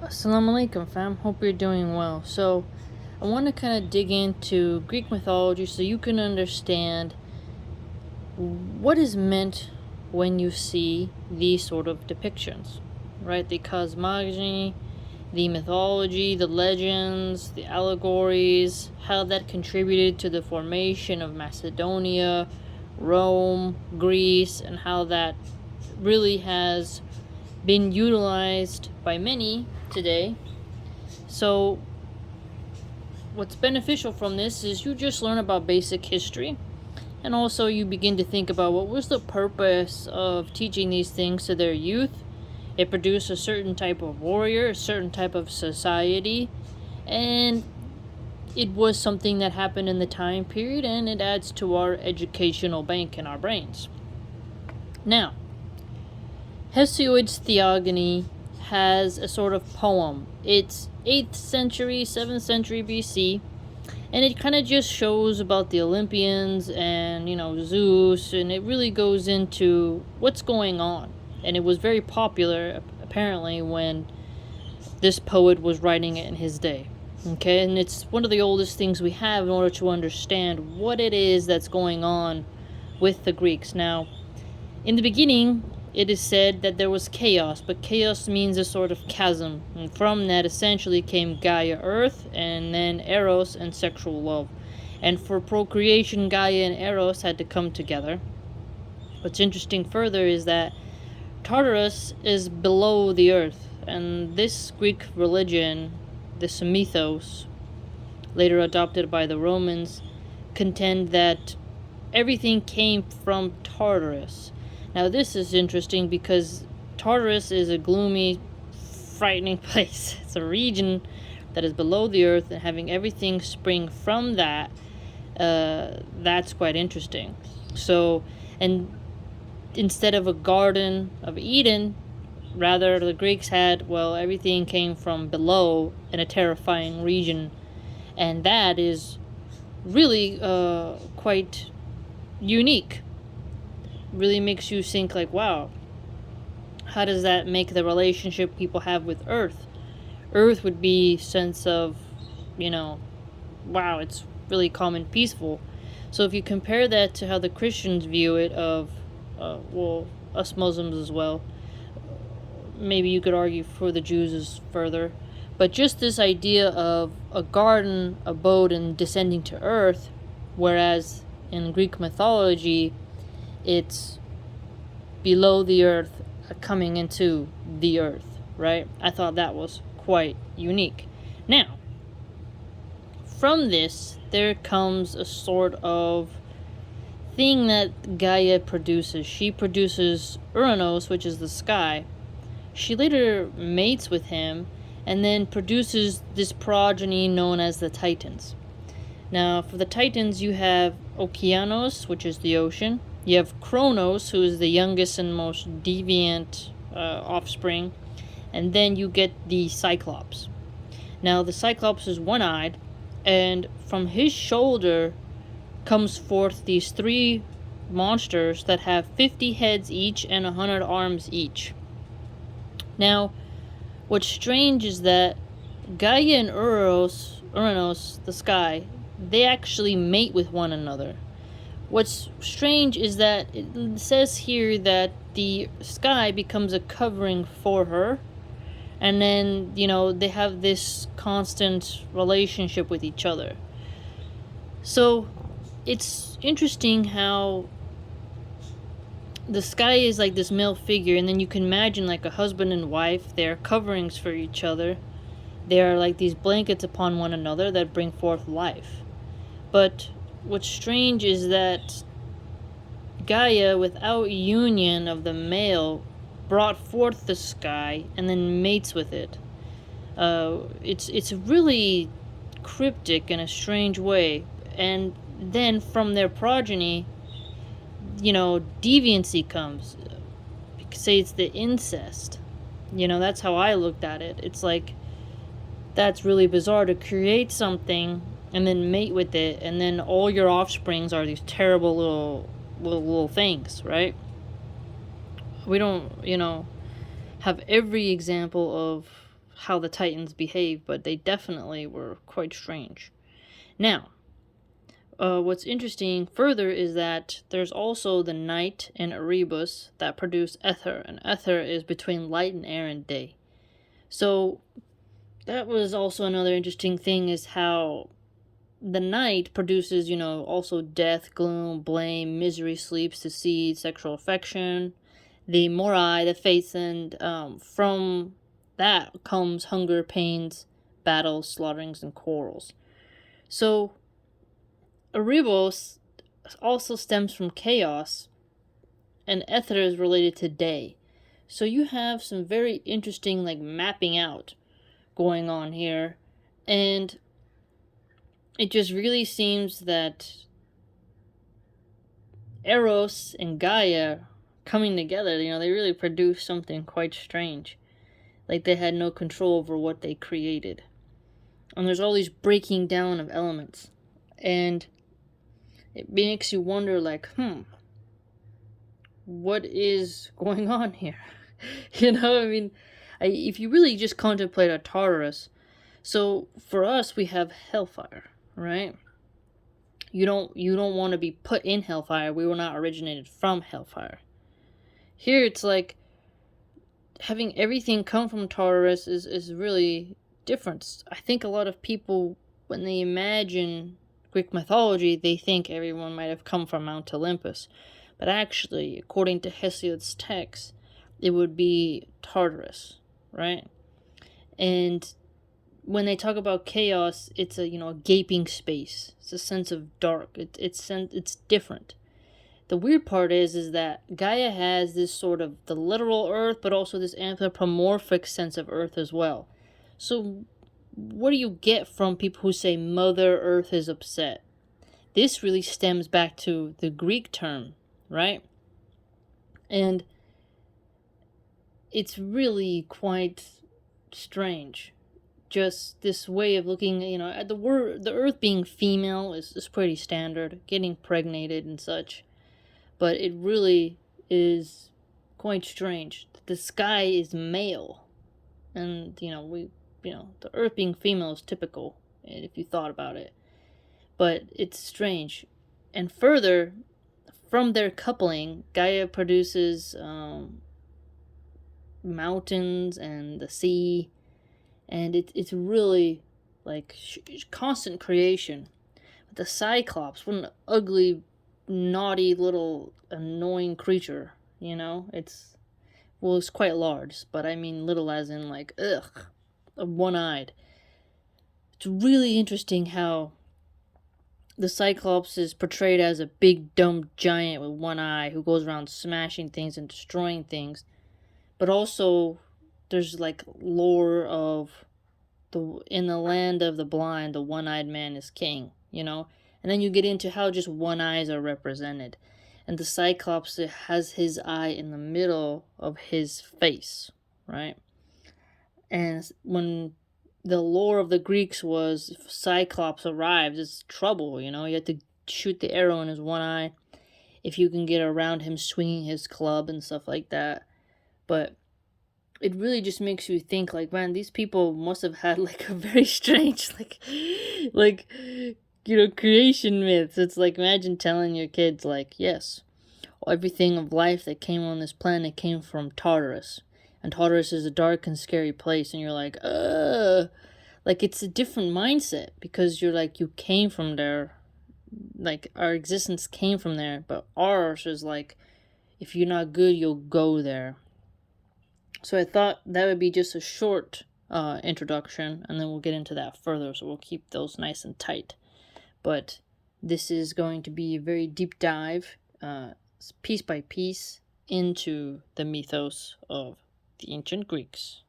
Assalamu alaikum, fam. Hope you're doing well. So, I want to kind of dig into Greek mythology so you can understand what is meant when you see these sort of depictions, right? The cosmogony, the mythology, the legends, the allegories, how that contributed to the formation of Macedonia, Rome, Greece, and how that really has been utilized by many today. So what's beneficial from this is you just learn about basic history, and also you begin to think about what was the purpose of teaching these things to their youth. It produced a certain type of warrior, a certain type of society, and it was something that happened in the time period, and it adds to our educational bank in our brains. Now, Hesiod's Theogony has a sort of poem. It's 8th century, 7th century BC, and it kind of just shows about the Olympians and, Zeus, and it really goes into what's going on. And it was very popular, apparently, when this poet was writing it in his day. Okay, and it's one of the oldest things we have in order to understand what it is that's going on with the Greeks. Now, in the beginning, it is said that there was chaos, but chaos means a sort of chasm, and from that essentially came Gaia, Earth, and then Eros and sexual love. And for procreation, Gaia and Eros had to come together. What's interesting further is that Tartarus is below the earth, and this Greek religion, this mythos, later adopted by the Romans, contend that everything came from Tartarus. Now this is interesting because Tartarus is a gloomy, frightening place. It's a region that is below the earth, and having everything spring from that, that's quite interesting. So, and instead of a Garden of Eden, rather the Greeks had, everything came from below in a terrifying region, and that is really quite unique. Really makes you think like, wow, how does that make the relationship people have with Earth? Earth would be sense of, wow, it's really calm and peaceful. So if you compare that to how the Christians view it of, us Muslims as well, maybe you could argue for the Jews is further, but just this idea of a garden abode and descending to Earth, whereas in Greek mythology, it's below the earth, coming into the earth, right? I thought that was quite unique. Now, from this, there comes a sort of thing that Gaia produces. She produces Ouranos, which is the sky. She later mates with him, and then produces this progeny known as the Titans. Now, for the Titans, you have Okeanos, which is the ocean. You have Kronos, who is the youngest and most deviant offspring. And then you get the Cyclops. Now, the Cyclops is one-eyed, and from his shoulder comes forth these 3 monsters that have 50 heads each and 100 arms each. Now, what's strange is that Gaia and Ouranos, the sky, they actually mate with one another. What's strange is that it says here that the sky becomes a covering for her, and then, they have this constant relationship with each other. So, it's interesting how the sky is like this male figure, and then you can imagine like a husband and wife, they're coverings for each other. They are like these blankets upon one another that bring forth life. But what's strange is that Gaia, without union of the male, brought forth the sky and then mates with it. It's really cryptic in a strange way. And then from their progeny, deviancy comes. You could say it's the incest. That's how I looked at it. It's like, that's really bizarre to create something and then mate with it, and then all your offsprings are these terrible little things, right? We don't, have every example of how the Titans behave, but they definitely were quite strange. Now, what's interesting further is that there's also the night and Erebos that produce ether, and ether is between light and air and day. So that was also another interesting thing, is how the night produces, also death, gloom, blame, misery, sleeps, deceit, sexual affection, the morai, the fates, and from that comes hunger, pains, battles, slaughterings, and quarrels. So Erebos also stems from chaos, and ether is related to day. So you have some very interesting mapping out going on here, and it just really seems that Eros and Gaia coming together, they really produced something quite strange. Like they had no control over what they created. And there's all these breaking down of elements. And it makes you wonder, what is going on here? If you really just contemplate a Tartarus, so for us, we have hellfire, right? You don't want to be put in hellfire. We were not originated from hellfire. Here it's like having everything come from Tartarus is really different. I think a lot of people, when they imagine Greek mythology, they think everyone might have come from Mount Olympus. But actually, according to Hesiod's text, it would be Tartarus, right? And when they talk about chaos, it's a gaping space. It's a sense of dark. It's different. The weird part is that Gaia has this sort of the literal Earth, but also this anthropomorphic sense of Earth as well. So what do you get from people who say Mother Earth is upset? This really stems back to the Greek term, right? And it's really quite strange. Just this way of looking, at the Earth being female is pretty standard, getting pregnated and such. But it really is quite strange. The sky is male, and the Earth being female is typical if you thought about it. But it's strange, and further, from their coupling, Gaia produces mountains and the sea, and it's really constant creation. But the Cyclops, what an ugly, naughty little annoying creature, it's quite large, but I mean little as in one-eyed. It's really interesting how the Cyclops is portrayed as a big dumb giant with one eye who goes around smashing things and destroying things, but also there's lore of in the land of the blind, the one-eyed man is king, and then you get into how just one eyes are represented. And the Cyclops has his eye in the middle of his face, right? And when the lore of the Greeks was, if Cyclops arrives, it's trouble, you have to shoot the arrow in his one eye if you can get around him swinging his club and stuff like that. But it really just makes you think, man, these people must have had a very strange creation myths. It's imagine telling your kids yes, everything of life that came on this planet came from Tartarus, and Tartarus is a dark and scary place, and you're it's a different mindset, because you're you came from there, our existence came from there, but ours is if you're not good, you'll go there. So I thought that would be just a short introduction, and then we'll get into that further, so we'll keep those nice and tight. But this is going to be a very deep dive, piece by piece, into the mythos of the ancient Greeks.